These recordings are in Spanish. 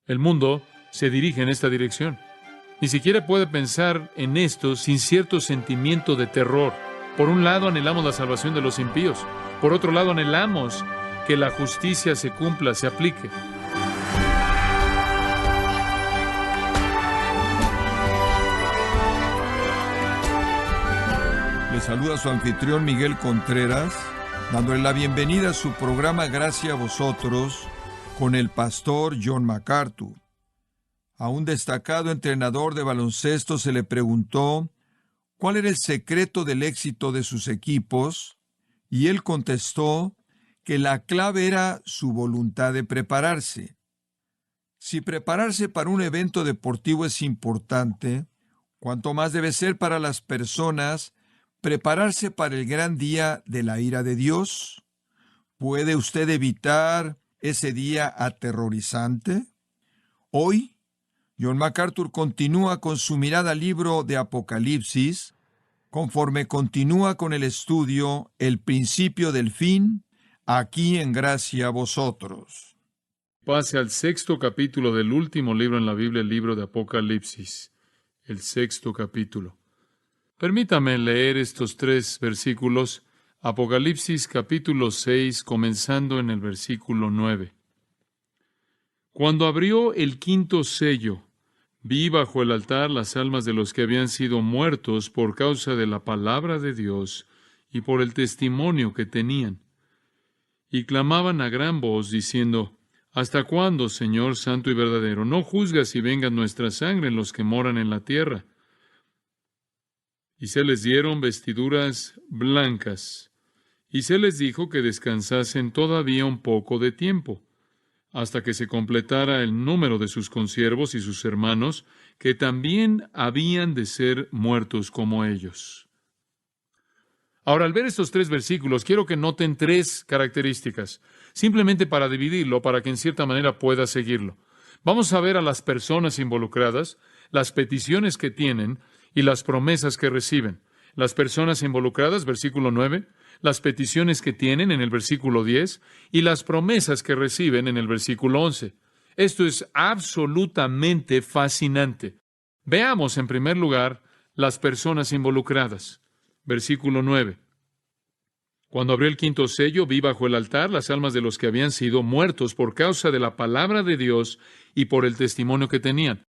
El mundo se dirige en esta dirección. Ni siquiera puede pensar en esto sin cierto sentimiento de terror. Por un lado anhelamos la salvación de los impíos. Por otro lado anhelamos que la justicia se cumpla, se aplique. Le saluda su anfitrión Miguel Contreras, dándole la bienvenida a su programa Gracias a Vosotros con el pastor John MacArthur. A un destacado entrenador de baloncesto se le preguntó cuál era el secreto del éxito de sus equipos, y él contestó que la clave era su voluntad de prepararse. Si prepararse para un evento deportivo es importante, cuanto más debe ser para las personas prepararse para el gran día de la ira de Dios. ¿Puede usted evitar ese día aterrorizante? Hoy, John MacArthur continúa con su mirada al libro de Apocalipsis, conforme continúa con el estudio El principio del fin, aquí en Gracia a Vosotros. Pase al 6º capítulo del último libro en la Biblia, el libro de Apocalipsis, el 6º capítulo. Permítame leer estos 3 versículos, Apocalipsis capítulo 6, comenzando en el versículo 9. Cuando abrió el 5º sello, vi bajo el altar las almas de los que habían sido muertos por causa de la palabra de Dios y por el testimonio que tenían. Y clamaban a gran voz, diciendo: ¿Hasta cuándo, Señor santo y verdadero, no juzgas y venga nuestra sangre en los que moran en la tierra? Y se les dieron vestiduras blancas, y se les dijo que descansasen todavía un poco de tiempo, hasta que se completara el número de sus consiervos y sus hermanos, que también habían de ser muertos como ellos. Ahora, al ver estos 3 versículos, quiero que noten 3 características, simplemente para dividirlo, para que en cierta manera pueda seguirlo. Vamos a ver a las personas involucradas, las peticiones que tienen y las promesas que reciben. Las personas involucradas, versículo 9, las peticiones que tienen en el versículo 10 y las promesas que reciben en el versículo 11. Esto es absolutamente fascinante. Veamos en primer lugar las personas involucradas. Versículo 9. Cuando abrió el 5º sello, vi bajo el altar las almas de los que habían sido muertos por causa de la palabra de Dios y por el testimonio que tenían.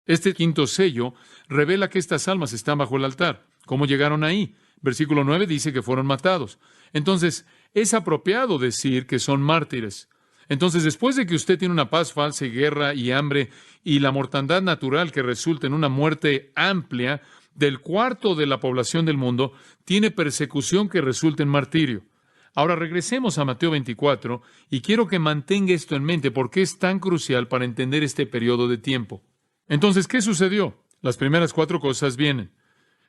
Este 5º sello revela que estas almas están bajo el altar. ¿Cómo llegaron ahí? Versículo 9 dice que fueron matados. Entonces, es apropiado decir que son mártires. Entonces, después de que usted tiene una paz falsa y guerra y hambre y la mortandad natural que resulta en una muerte amplia del 1/4 de la población del mundo, tiene persecución que resulta en martirio. Ahora regresemos a Mateo 24 y quiero que mantenga esto en mente porque es tan crucial para entender este periodo de tiempo. Entonces, ¿qué sucedió? Las primeras 4 cosas vienen.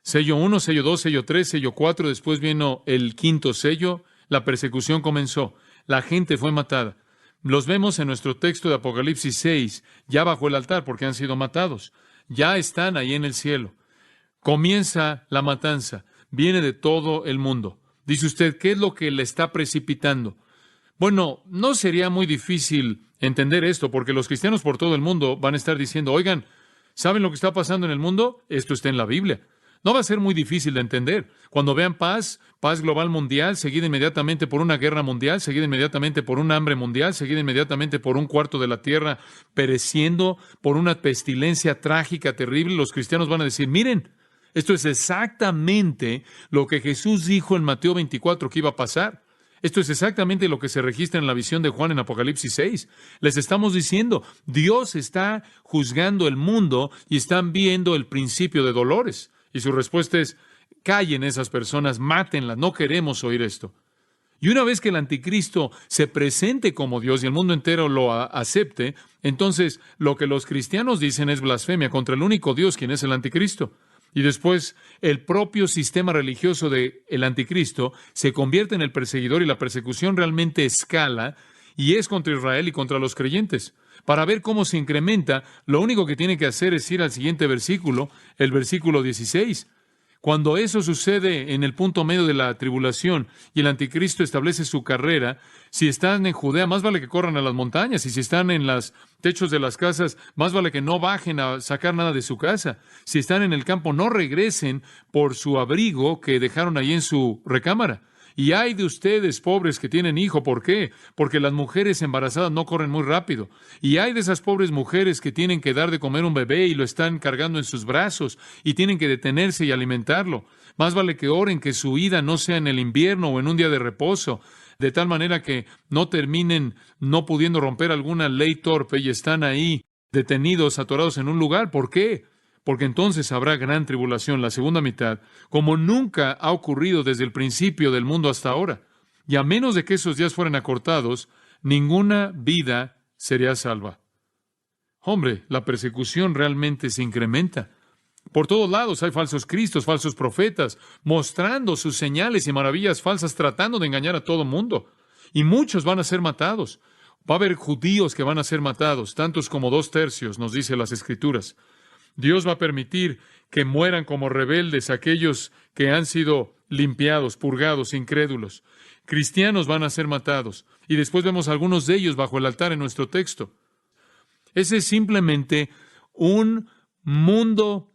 Sello 1, sello 2, sello 3, sello 4, después vino el 5º sello, la persecución comenzó, la gente fue matada. Los vemos en nuestro texto de Apocalipsis 6, ya bajo el altar porque han sido matados. Ya están ahí en el cielo. Comienza la matanza, viene de todo el mundo. Dice usted, ¿qué es lo que le está precipitando? Bueno, no sería muy difícil entender esto, porque los cristianos por todo el mundo van a estar diciendo, oigan, ¿saben lo que está pasando en el mundo? Esto está en la Biblia. No va a ser muy difícil de entender. Cuando vean paz global mundial, seguida inmediatamente por una guerra mundial, seguida inmediatamente por un hambre mundial, seguida inmediatamente por 1/4 de la tierra pereciendo, por una pestilencia trágica, terrible, los cristianos van a decir, miren, esto es exactamente lo que Jesús dijo en Mateo 24 que iba a pasar. Esto es exactamente lo que se registra en la visión de Juan en Apocalipsis 6. Les estamos diciendo, Dios está juzgando el mundo y están viendo el principio de dolores. Y su respuesta es, callen esas personas, mátenlas, no queremos oír esto. Y una vez que el anticristo se presente como Dios y el mundo entero lo acepte, entonces lo que los cristianos dicen es blasfemia contra el único Dios, quien es el anticristo. Y después el propio sistema religioso del anticristo se convierte en el perseguidor y la persecución realmente escala y es contra Israel y contra los creyentes. Para ver cómo se incrementa, lo único que tiene que hacer es ir al siguiente versículo, el versículo 16. Cuando eso sucede en el punto medio de la tribulación y el anticristo establece su carrera, si están en Judea, más vale que corran a las montañas, y si están en los techos de las casas, más vale que no bajen a sacar nada de su casa. Si están en el campo, no regresen por su abrigo que dejaron ahí en su recámara. Y hay de ustedes, pobres, que tienen hijo. ¿Por qué? Porque las mujeres embarazadas no corren muy rápido. Y hay de esas pobres mujeres que tienen que dar de comer un bebé y lo están cargando en sus brazos y tienen que detenerse y alimentarlo. Más vale que oren que su ida no sea en el invierno o en un día de reposo, de tal manera que no terminen no pudiendo romper alguna ley torpe y están ahí detenidos, atorados en un lugar. ¿Por qué? Porque entonces habrá gran tribulación, la segunda mitad, como nunca ha ocurrido desde el principio del mundo hasta ahora. Y a menos de que esos días fueran acortados, ninguna vida sería salva. Hombre, la persecución realmente se incrementa. Por todos lados hay falsos cristos, falsos profetas, mostrando sus señales y maravillas falsas, tratando de engañar a todo el mundo. Y muchos van a ser matados. Va a haber judíos que van a ser matados, tantos como 2/3, nos dice las Escrituras. Dios va a permitir que mueran como rebeldes aquellos que han sido limpiados, purgados, incrédulos. Cristianos van a ser matados. Y después vemos algunos de ellos bajo el altar en nuestro texto. Ese es simplemente un mundo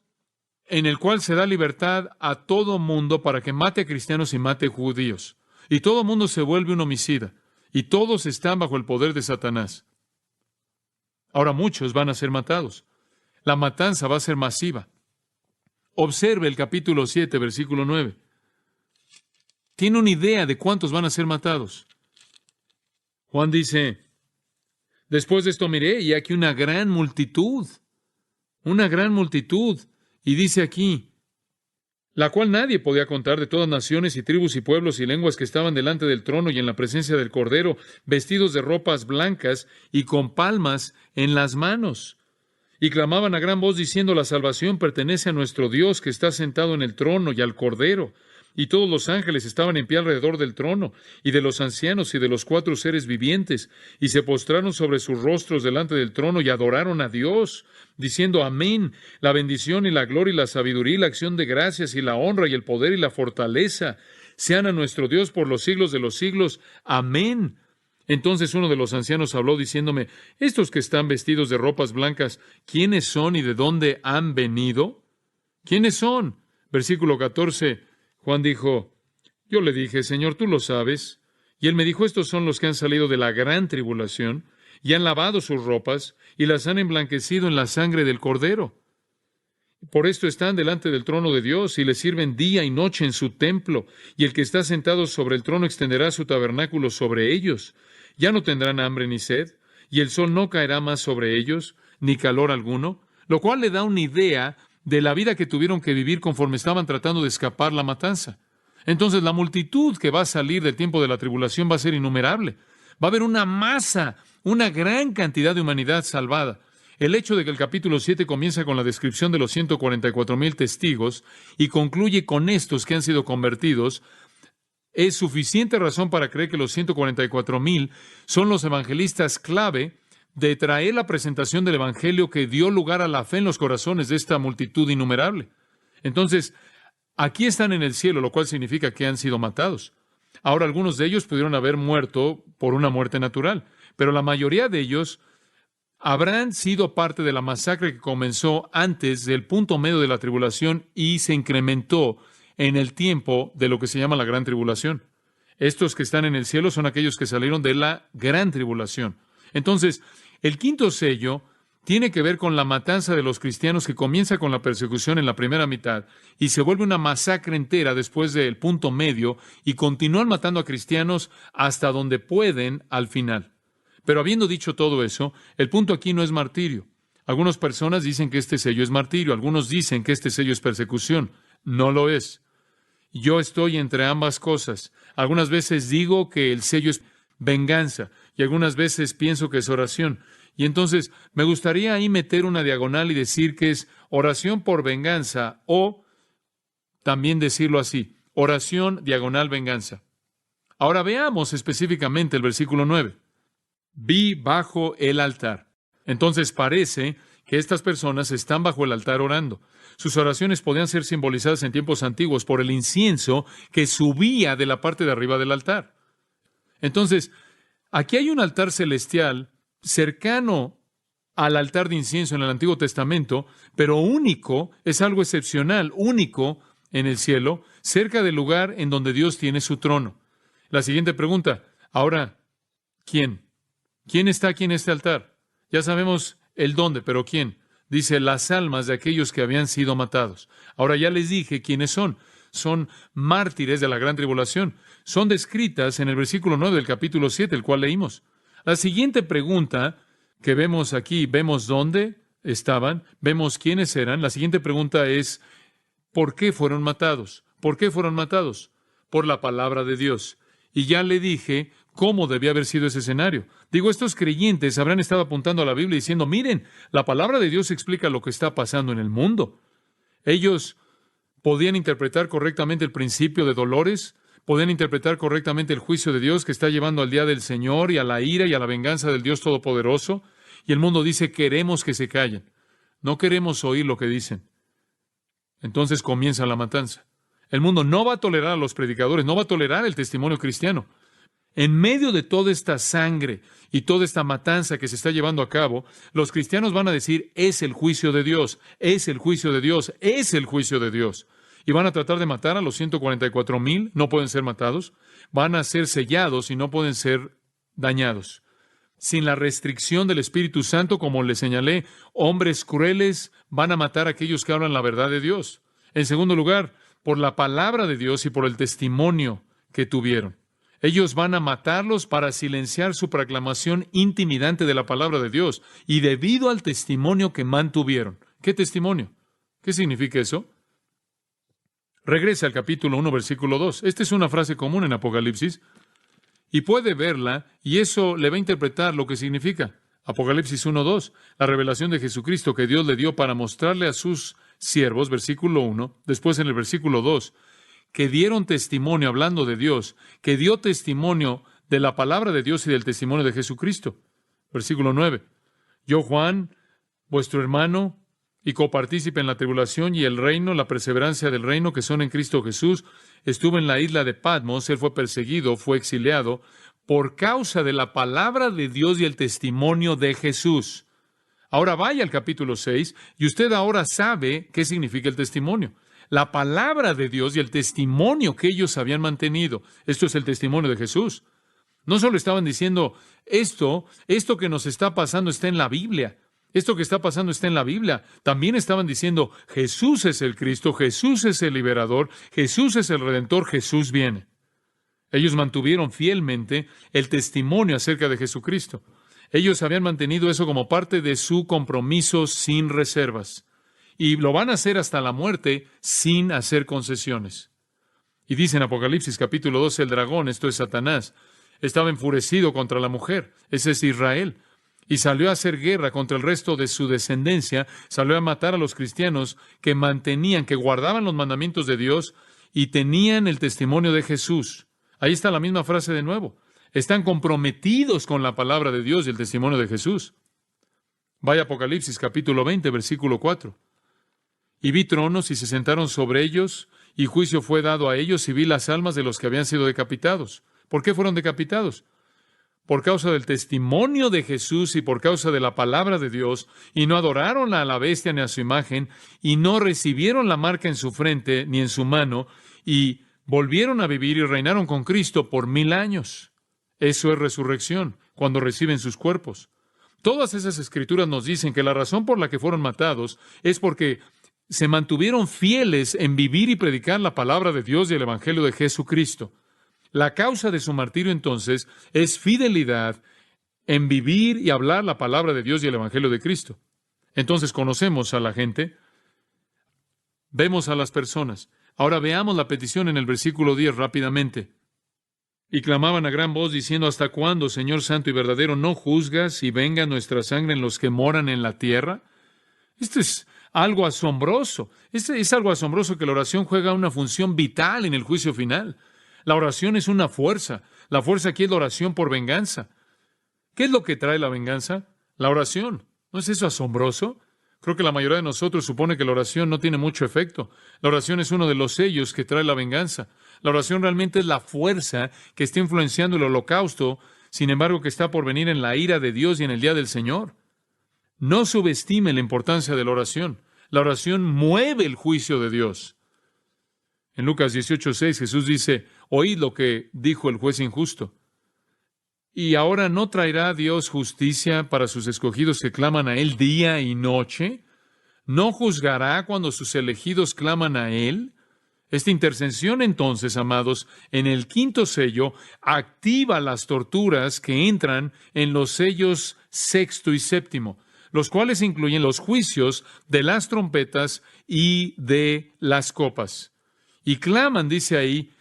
en el cual se da libertad a todo mundo para que mate a cristianos y mate a judíos. Y todo mundo se vuelve un homicida. Y todos están bajo el poder de Satanás. Ahora muchos van a ser matados. La matanza va a ser masiva. Observe el capítulo 7, versículo 9. Tiene una idea de cuántos van a ser matados. Juan dice, después de esto miré y aquí una gran multitud. Y dice aquí, la cual nadie podía contar, de todas naciones y tribus y pueblos y lenguas que estaban delante del trono y en la presencia del Cordero, vestidos de ropas blancas y con palmas en las manos. Y clamaban a gran voz diciendo, la salvación pertenece a nuestro Dios que está sentado en el trono y al Cordero. Y todos los ángeles estaban en pie alrededor del trono, y de los ancianos y de los 4 seres vivientes, y se postraron sobre sus rostros delante del trono y adoraron a Dios, diciendo, amén, la bendición y la gloria y la sabiduría y la acción de gracias y la honra y el poder y la fortaleza sean a nuestro Dios por los siglos de los siglos. Amén. Entonces uno de los ancianos habló diciéndome, estos que están vestidos de ropas blancas, ¿quiénes son y de dónde han venido? ¿Quiénes son? Versículo 14, Juan dijo, yo le dije, Señor, tú lo sabes. Y él me dijo, estos son los que han salido de la gran tribulación y han lavado sus ropas y las han emblanquecido en la sangre del Cordero. Por esto están delante del trono de Dios y le sirven día y noche en su templo, y el que está sentado sobre el trono extenderá su tabernáculo sobre ellos. Ya no tendrán hambre ni sed, y el sol no caerá más sobre ellos, ni calor alguno, lo cual le da una idea de la vida que tuvieron que vivir conforme estaban tratando de escapar la matanza. Entonces la multitud que va a salir del tiempo de la tribulación va a ser innumerable. Va a haber una masa, una gran cantidad de humanidad salvada. El hecho de que el capítulo 7 comienza con la descripción de los 144,000 testigos y concluye con estos que han sido convertidos, es suficiente razón para creer que los 144,000 son los evangelistas clave de traer la presentación del evangelio que dio lugar a la fe en los corazones de esta multitud innumerable. Entonces, aquí están en el cielo, lo cual significa que han sido matados. Ahora, algunos de ellos pudieron haber muerto por una muerte natural, pero la mayoría de ellos habrán sido parte de la masacre que comenzó antes del punto medio de la tribulación y se incrementó en el tiempo de lo que se llama la gran tribulación. Estos que están en el cielo son aquellos que salieron de la gran tribulación. Entonces, el quinto sello tiene que ver con la matanza de los cristianos que comienza con la persecución en la primera mitad y se vuelve una masacre entera después del punto medio y continúan matando a cristianos hasta donde pueden al final. Pero habiendo dicho todo eso, el punto aquí no es martirio. Algunas personas dicen que este sello es martirio, algunos dicen que este sello es persecución. No lo es. Yo estoy entre ambas cosas. Algunas veces digo que el sello es venganza y algunas veces pienso que es oración. Y entonces me gustaría ahí meter una diagonal y decir que es oración por venganza o también decirlo así, oración diagonal venganza. Ahora veamos específicamente el versículo 9. Vi bajo el altar. Entonces parece que estas personas están bajo el altar orando. Sus oraciones podían ser simbolizadas en tiempos antiguos por el incienso que subía de la parte de arriba del altar. Entonces, aquí hay un altar celestial cercano al altar de incienso en el Antiguo Testamento, pero único, es algo excepcional, único en el cielo, cerca del lugar en donde Dios tiene su trono. La siguiente pregunta, ahora, ¿quién? ¿Quién está aquí en este altar? Ya sabemos el dónde, pero ¿quién? Dice, las almas de aquellos que habían sido matados. Ahora ya les dije quiénes son. Son mártires de la gran tribulación. Son descritas en el versículo 9 del capítulo 7, el cual leímos. La siguiente pregunta que vemos aquí, vemos dónde estaban, vemos quiénes eran. La siguiente pregunta es, ¿por qué fueron matados? ¿Por qué fueron matados? Por la palabra de Dios. Y ya le dije cómo debía haber sido ese escenario. Digo, estos creyentes habrán estado apuntando a la Biblia diciendo, miren, la palabra de Dios explica lo que está pasando en el mundo. Ellos podían interpretar correctamente el principio de dolores, podían interpretar correctamente el juicio de Dios que está llevando al día del Señor y a la ira y a la venganza del Dios Todopoderoso. Y el mundo dice, queremos que se callen. No queremos oír lo que dicen. Entonces comienza la matanza. El mundo no va a tolerar a los predicadores, no va a tolerar el testimonio cristiano. En medio de toda esta sangre y toda esta matanza que se está llevando a cabo, los cristianos van a decir, es el juicio de Dios, es el juicio de Dios, es el juicio de Dios. Y van a tratar de matar a los 144,000, no pueden ser matados, van a ser sellados y no pueden ser dañados. Sin la restricción del Espíritu Santo, como les señalé, hombres crueles van a matar a aquellos que hablan la verdad de Dios. En segundo lugar, por la palabra de Dios y por el testimonio que tuvieron. Ellos van a matarlos para silenciar su proclamación intimidante de la palabra de Dios y debido al testimonio que mantuvieron. ¿Qué testimonio? ¿Qué significa eso? Regresa al capítulo 1, versículo 2. Esta es una frase común en Apocalipsis y puede verla y eso le va a interpretar lo que significa. Apocalipsis 1, 2. La revelación de Jesucristo que Dios le dio para mostrarle a sus siervos, versículo 1. Después en el versículo 2. Que dieron testimonio hablando de Dios, que dio testimonio de la palabra de Dios y del testimonio de Jesucristo. Versículo 9. Yo, Juan, vuestro hermano, y copartícipe en la tribulación y el reino, la perseverancia del reino que son en Cristo Jesús, estuve en la isla de Patmos, él fue perseguido, fue exiliado, por causa de la palabra de Dios y el testimonio de Jesús. Ahora vaya al capítulo 6, y usted ahora sabe qué significa el testimonio. La palabra de Dios y el testimonio que ellos habían mantenido. Esto es el testimonio de Jesús. No solo estaban diciendo, esto que nos está pasando está en la Biblia. Esto que está pasando está en la Biblia. También estaban diciendo, Jesús es el Cristo, Jesús es el liberador, Jesús es el Redentor, Jesús viene. Ellos mantuvieron fielmente el testimonio acerca de Jesucristo. Ellos habían mantenido eso como parte de su compromiso sin reservas. Y lo van a hacer hasta la muerte sin hacer concesiones. Y dice en Apocalipsis capítulo 12, el dragón, esto es Satanás, estaba enfurecido contra la mujer, ese es Israel, y salió a hacer guerra contra el resto de su descendencia, salió a matar a los cristianos que mantenían, que guardaban los mandamientos de Dios y tenían el testimonio de Jesús. Ahí está la misma frase de nuevo. Están comprometidos con la palabra de Dios y el testimonio de Jesús. Vaya Apocalipsis capítulo 20, versículo 4. Y vi tronos y se sentaron sobre ellos, y juicio fue dado a ellos, y vi las almas de los que habían sido decapitados. ¿Por qué fueron decapitados? Por causa del testimonio de Jesús y por causa de la palabra de Dios, y no adoraron a la bestia ni a su imagen, y no recibieron la marca en su frente ni en su mano, y volvieron a vivir y reinaron con Cristo por 1000 años. Eso es resurrección, cuando reciben sus cuerpos. Todas esas escrituras nos dicen que la razón por la que fueron matados es porque se mantuvieron fieles en vivir y predicar la palabra de Dios y el Evangelio de Jesucristo. La causa de su martirio, entonces, es fidelidad en vivir y hablar la palabra de Dios y el Evangelio de Cristo. Entonces, conocemos a la gente, vemos a las personas. Ahora veamos la petición en el versículo 10 rápidamente. Y clamaban a gran voz diciendo, ¿hasta cuándo, Señor santo y verdadero, no juzgas y venga nuestra sangre en los que moran en la tierra? Esto es algo asombroso. Es algo asombroso que la oración juega una función vital en el juicio final. La oración es una fuerza. La fuerza aquí es la oración por venganza. ¿Qué es lo que trae la venganza? La oración. ¿No es eso asombroso? Creo que la mayoría de nosotros supone que la oración no tiene mucho efecto. La oración es uno de los sellos que trae la venganza. La oración realmente es la fuerza que está influenciando el holocausto, sin embargo, que está por venir en la ira de Dios y en el día del Señor. No subestime la importancia de la oración. La oración mueve el juicio de Dios. En Lucas 18:6 Jesús dice, oíd lo que dijo el juez injusto. ¿Y ahora no traerá Dios justicia para sus escogidos que claman a Él día y noche? ¿No juzgará cuando sus elegidos claman a Él? Esta intercesión, entonces, amados, en el quinto sello, activa las torturas que entran en los sellos sexto y séptimo, los cuales incluyen los juicios de las trompetas y de las copas. Y claman, dice ahí,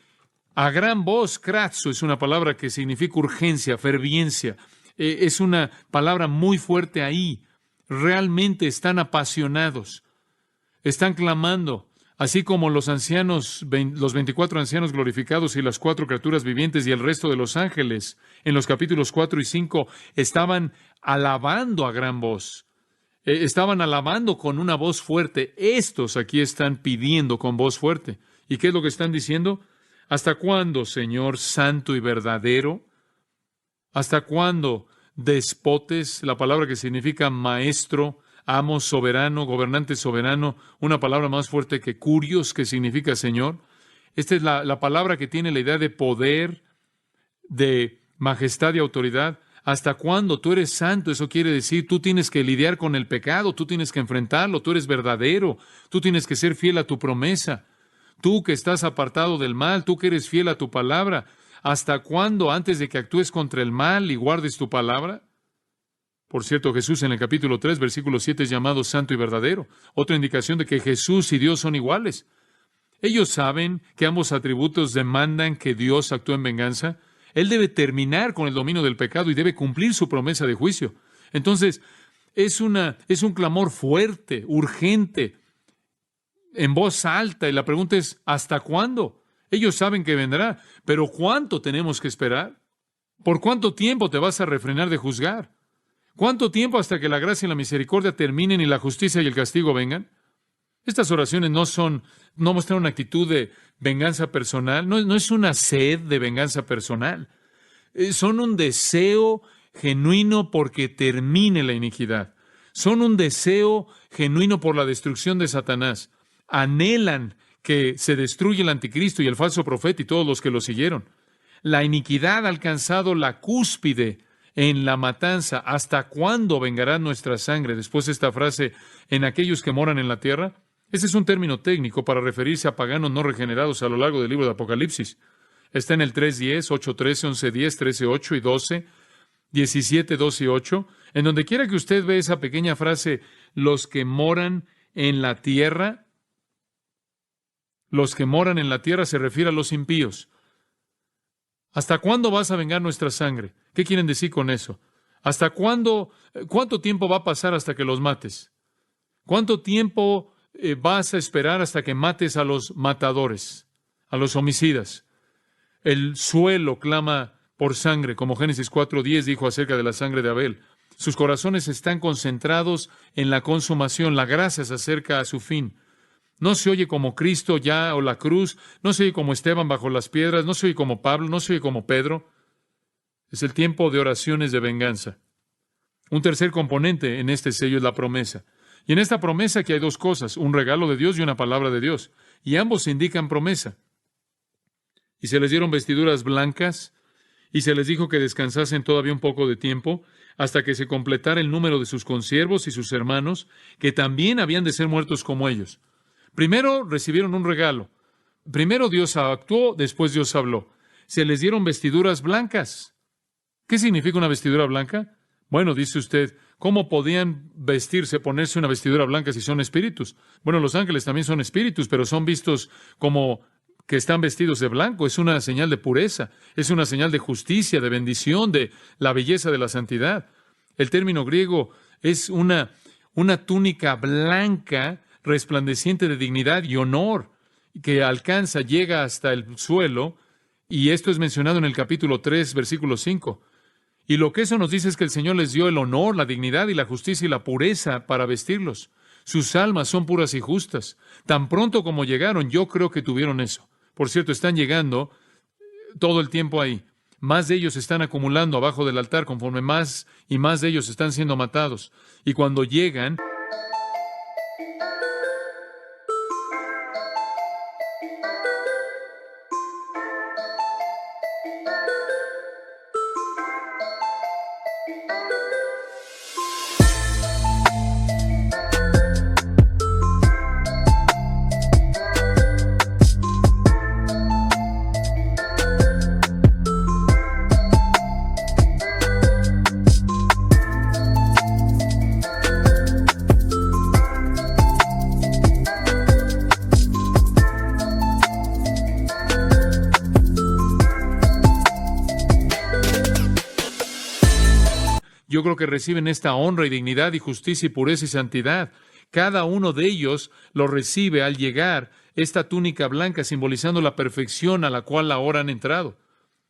a gran voz. Kratzo es una palabra que significa urgencia, ferviencia. Es una palabra muy fuerte ahí. Realmente están apasionados. Están clamando, así como los ancianos, los 24 ancianos glorificados y las 4 criaturas vivientes y el resto de los ángeles, en los capítulos 4 y 5, estaban alabando a gran voz. Estaban alabando con una voz fuerte. Estos aquí están pidiendo con voz fuerte. ¿Y qué es lo que están diciendo? ¿Hasta cuándo, Señor santo y verdadero? ¿Hasta cuándo despotes? La palabra que significa maestro, amo, soberano, gobernante soberano, una palabra más fuerte que curios, que significa Señor. Esta es la palabra que tiene la idea de poder, de majestad y autoridad. ¿Hasta cuándo? Tú eres santo, eso quiere decir, tú tienes que lidiar con el pecado, tú tienes que enfrentarlo, tú eres verdadero, tú tienes que ser fiel a tu promesa. Tú que estás apartado del mal, tú que eres fiel a tu palabra, ¿hasta cuándo antes de que actúes contra el mal y guardes tu palabra? Por cierto, Jesús en el capítulo 3, versículo 7 es llamado santo y verdadero. Otra indicación de que Jesús y Dios son iguales. Ellos saben que ambos atributos demandan que Dios actúe en venganza. Él debe terminar con el dominio del pecado y debe cumplir su promesa de juicio. Entonces, es un clamor fuerte, urgente, en voz alta, y la pregunta es, ¿hasta cuándo? Ellos saben que vendrá, pero ¿cuánto tenemos que esperar? ¿Por cuánto tiempo te vas a refrenar de juzgar? ¿Cuánto tiempo hasta que la gracia y la misericordia terminen y la justicia y el castigo vengan? Estas oraciones no muestran una actitud de venganza personal, no es una sed de venganza personal. Son un deseo genuino porque termine la iniquidad. Son un deseo genuino por la destrucción de Satanás. Anhelan que se destruya el anticristo y el falso profeta y todos los que lo siguieron. La iniquidad ha alcanzado la cúspide en la matanza. ¿Hasta cuándo vengará nuestra sangre? Después de esta frase, en aquellos que moran en la tierra. Ese es un término técnico para referirse a paganos no regenerados a lo largo del libro de Apocalipsis. Está en el 3:10, 8:13, 11:10, 13:8 y 12, 17, 12 y 8. En donde quiera que usted ve esa pequeña frase, los que moran en la tierra, los que moran en la tierra se refiere a los impíos. ¿Hasta cuándo vas a vengar nuestra sangre? ¿Qué quieren decir con eso? ¿Hasta cuándo? ¿Cuánto tiempo va a pasar hasta que los mates? ¿Cuánto tiempo vas a esperar hasta que mates a los matadores, a los homicidas? El suelo clama por sangre, como Génesis 4:10 dijo acerca de la sangre de Abel. Sus corazones están concentrados en la consumación, la gracia se acerca a su fin. No se oye como Cristo ya o la cruz, no se oye como Esteban bajo las piedras, no se oye como Pablo, no se oye como Pedro. Es el tiempo de oraciones de venganza. Un tercer componente en este sello es la promesa. Y en esta promesa aquí hay dos cosas, un regalo de Dios y una palabra de Dios. Y ambos indican promesa. Y se les dieron vestiduras blancas, y se les dijo que descansasen todavía un poco de tiempo, hasta que se completara el número de sus consiervos y sus hermanos, que también habían de ser muertos como ellos. Primero recibieron un regalo. Primero Dios actuó, después Dios habló. Se les dieron vestiduras blancas. ¿Qué significa una vestidura blanca? Bueno, dice usted, ¿cómo podían vestirse, ponerse una vestidura blanca si son espíritus? Bueno, los ángeles también son espíritus, pero son vistos como que están vestidos de blanco. Es una señal de pureza, es una señal de justicia, de bendición, de la belleza de la santidad. El término griego es una túnica blanca resplandeciente de dignidad y honor, que alcanza, llega hasta el suelo, y esto es mencionado en el capítulo 3, versículo 5. Y lo que eso nos dice es que el Señor les dio el honor, la dignidad y la justicia y la pureza para vestirlos. Sus almas son puras y justas. Tan pronto como llegaron, yo creo que tuvieron eso. Por cierto, están llegando todo el tiempo ahí. Más de ellos están acumulando abajo del altar conforme más y más de ellos están siendo matados. Y cuando llegan, yo creo que reciben esta honra y dignidad y justicia y pureza y santidad. Cada uno de ellos lo recibe al llegar esta túnica blanca simbolizando la perfección a la cual ahora han entrado.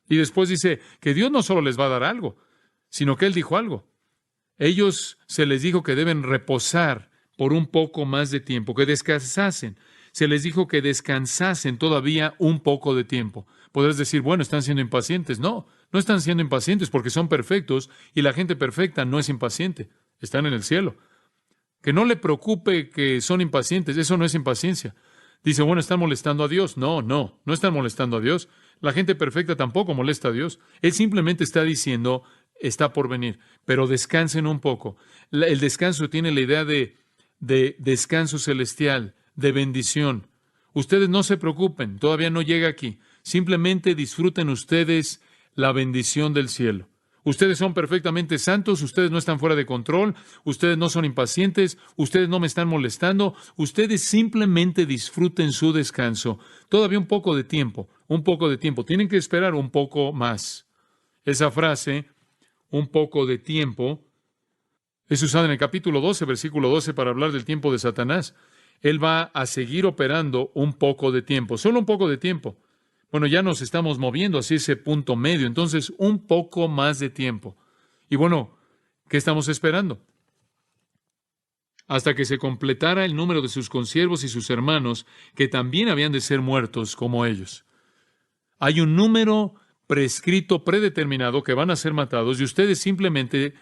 Y después dice que Dios no solo les va a dar algo, sino que Él dijo algo. Ellos se les dijo que deben reposar por un poco más de tiempo, que descansasen. Se les dijo que descansasen todavía un poco de tiempo. Podrás decir, bueno, están siendo impacientes. No, no están siendo impacientes porque son perfectos y la gente perfecta no es impaciente. Están en el cielo. Que no le preocupe que son impacientes, eso no es impaciencia. Dice, bueno, están molestando a Dios. No, no están molestando a Dios. La gente perfecta tampoco molesta a Dios. Él simplemente está diciendo, está por venir, pero descansen un poco. El descanso tiene la idea de descanso celestial, de bendición. Ustedes no se preocupen, todavía no llega aquí. Simplemente disfruten ustedes la bendición del cielo. Ustedes son perfectamente santos, ustedes no están fuera de control, ustedes no son impacientes, ustedes no me están molestando, ustedes simplemente disfruten su descanso. Todavía un poco de tiempo. Tienen que esperar un poco más. Esa frase, un poco de tiempo, es usada en el capítulo 12, versículo 12, para hablar del tiempo de Satanás. Él va a seguir operando un poco de tiempo, solo un poco de tiempo. Bueno, ya nos estamos moviendo hacia ese punto medio, entonces un poco más de tiempo. Y bueno, ¿qué estamos esperando? Hasta que se completara el número de sus consiervos y sus hermanos, que también habían de ser muertos como ellos. Hay un número prescrito, predeterminado, que van a ser matados, y ustedes simplemente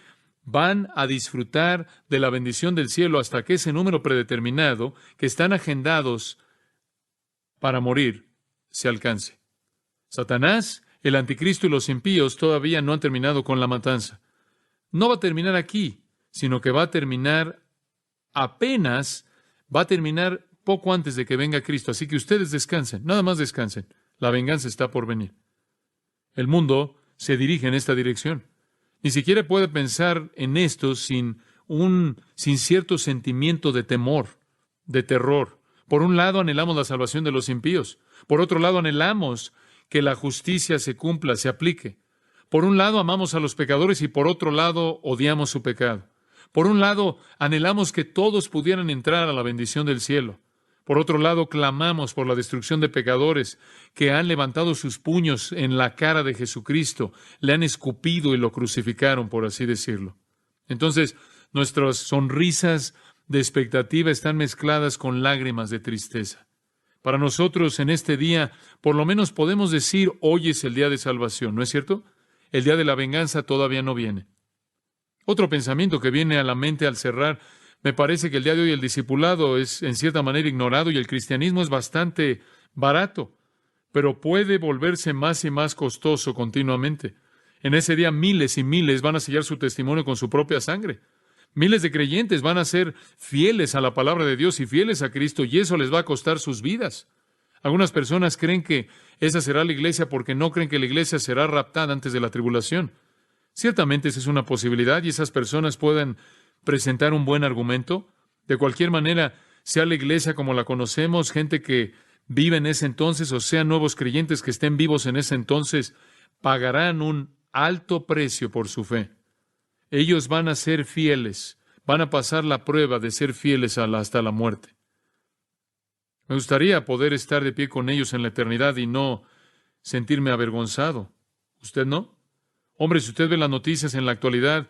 van a disfrutar de la bendición del cielo hasta que ese número predeterminado, que están agendados para morir, se alcance. Satanás, el anticristo y los impíos todavía no han terminado con la matanza. No va a terminar aquí, sino que va a terminar poco antes de que venga Cristo. Así que ustedes descansen, nada más descansen. La venganza está por venir. El mundo se dirige en esta dirección. Ni siquiera puede pensar en esto sin cierto sentimiento de temor, de terror. Por un lado anhelamos la salvación de los impíos. Por otro lado anhelamos que la justicia se cumpla, se aplique. Por un lado amamos a los pecadores y por otro lado odiamos su pecado. Por un lado anhelamos que todos pudieran entrar a la bendición del cielo. Por otro lado clamamos por la destrucción de pecadores que han levantado sus puños en la cara de Jesucristo, le han escupido y lo crucificaron, por así decirlo. Entonces, nuestras sonrisas de expectativa están mezcladas con lágrimas de tristeza. Para nosotros en este día, por lo menos podemos decir, hoy es el día de salvación, ¿no es cierto? El día de la venganza todavía no viene. Otro pensamiento que viene a la mente al cerrar, me parece que el día de hoy el discipulado es en cierta manera ignorado y el cristianismo es bastante barato, pero puede volverse más y más costoso continuamente. En ese día miles y miles van a sellar su testimonio con su propia sangre. Miles de creyentes van a ser fieles a la palabra de Dios y fieles a Cristo, y eso les va a costar sus vidas. Algunas personas creen que esa será la iglesia porque no creen que la iglesia será raptada antes de la tribulación. Ciertamente esa es una posibilidad y esas personas pueden presentar un buen argumento. De cualquier manera, sea la iglesia como la conocemos, gente que vive en ese entonces, o sean nuevos creyentes que estén vivos en ese entonces, pagarán un alto precio por su fe. Ellos van a ser fieles, van a pasar la prueba de ser fieles hasta la muerte. Me gustaría poder estar de pie con ellos en la eternidad y no sentirme avergonzado. ¿Usted no? Hombre, si usted ve las noticias en la actualidad,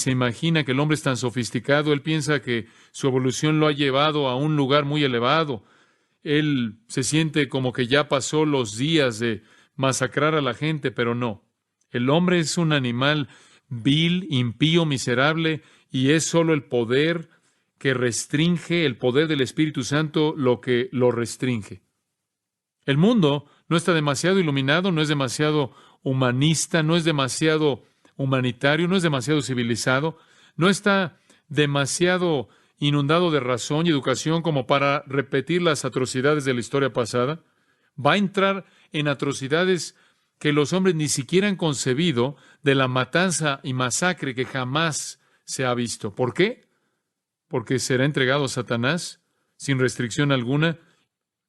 se imagina que el hombre es tan sofisticado. Él piensa que su evolución lo ha llevado a un lugar muy elevado. Él se siente como que ya pasó los días de masacrar a la gente, pero no. El hombre es un animal vil, impío, miserable, y es solo el poder que restringe, el poder del Espíritu Santo, lo que lo restringe. El mundo no está demasiado iluminado, no es demasiado humanista, no es demasiado humanitario, no es demasiado civilizado, no está demasiado inundado de razón y educación como para repetir las atrocidades de la historia pasada. Va a entrar en atrocidades que los hombres ni siquiera han concebido, de la matanza y masacre que jamás se ha visto. ¿Por qué? Porque será entregado a Satanás sin restricción alguna.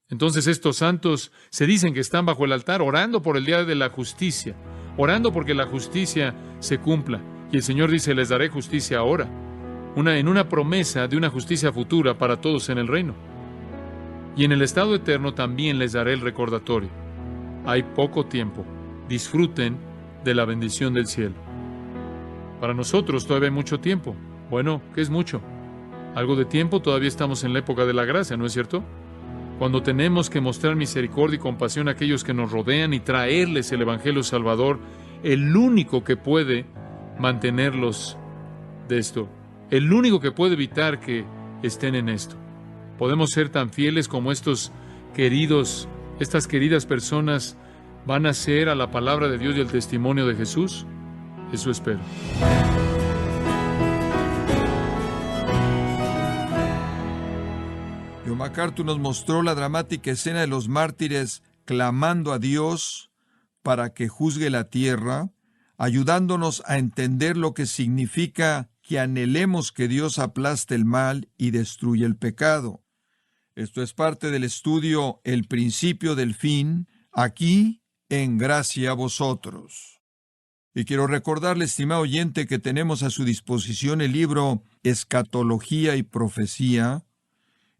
Entonces estos santos se dicen que están bajo el altar orando por el día de la justicia, orando porque la justicia se cumpla. Y el Señor dice, les daré justicia ahora, en una promesa de una justicia futura para todos en el reino. Y en el estado eterno también les daré el recordatorio. Hay poco tiempo. Disfruten de la bendición del cielo. Para nosotros todavía hay mucho tiempo. Bueno, ¿qué es mucho? Algo de tiempo, todavía estamos en la época de la gracia, ¿no es cierto? Cuando tenemos que mostrar misericordia y compasión a aquellos que nos rodean y traerles el Evangelio Salvador, el único que puede mantenerlos de esto, el único que puede evitar que estén en esto. Podemos ser tan fieles como estas queridas personas van a ser a la palabra de Dios y el testimonio de Jesús. Eso espero. John MacArthur nos mostró la dramática escena de los mártires clamando a Dios para que juzgue la tierra, ayudándonos a entender lo que significa que anhelemos que Dios aplaste el mal y destruya el pecado. Esto es parte del estudio El principio del fin, aquí en Gracia a Vosotros. Y quiero recordarle, estimado oyente, que tenemos a su disposición el libro Escatología y Profecía.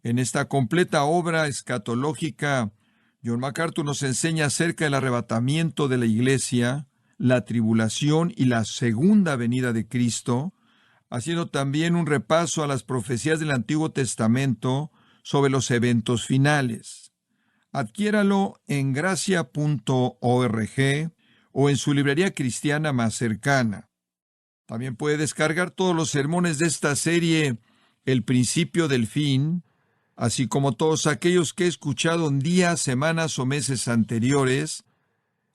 En esta completa obra escatológica, John MacArthur nos enseña acerca del arrebatamiento de la iglesia, la tribulación y la segunda venida de Cristo, haciendo también un repaso a las profecías del Antiguo Testamento sobre los eventos finales. Adquiéralo en gracia.org o en su librería cristiana más cercana. También puede descargar todos los sermones de esta serie, El principio del fin, así como todos aquellos que he escuchado en días, semanas o meses anteriores.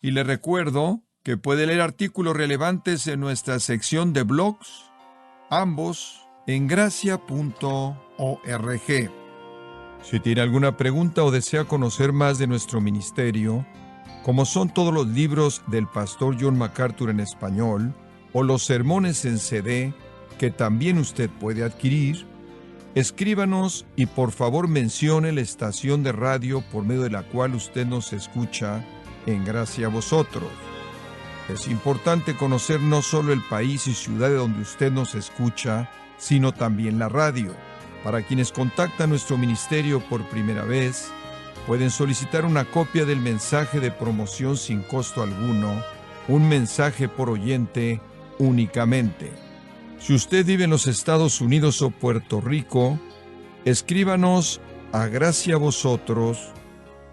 Y le recuerdo que puede leer artículos relevantes en nuestra sección de blogs, ambos en gracia.org. Si tiene alguna pregunta o desea conocer más de nuestro ministerio, como son todos los libros del pastor John MacArthur en español, o los sermones en CD, que también usted puede adquirir, escríbanos y por favor mencione la estación de radio por medio de la cual usted nos escucha en Gracia a Vosotros. Es importante conocer no solo el país y ciudad de donde usted nos escucha, sino también la radio. Para quienes contactan nuestro ministerio por primera vez, pueden solicitar una copia del mensaje de promoción sin costo alguno, un mensaje por oyente únicamente. Si usted vive en los Estados Unidos o Puerto Rico, escríbanos a Gracia a Vosotros,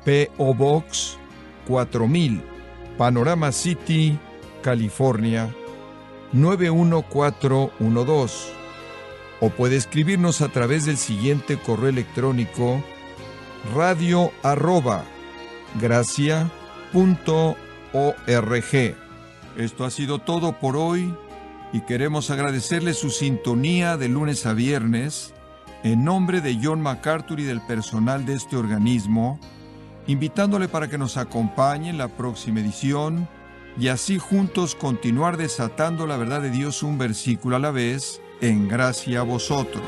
P.O. Box 4000, Panorama City, California, 91412. O puede escribirnos a través del siguiente correo electrónico: radio@gracia.org. Esto ha sido todo por hoy y queremos agradecerle su sintonía de lunes a viernes en nombre de John MacArthur y del personal de este organismo, invitándole para que nos acompañe en la próxima edición y así juntos continuar desatando la verdad de Dios un versículo a la vez en Gracia a Vosotros.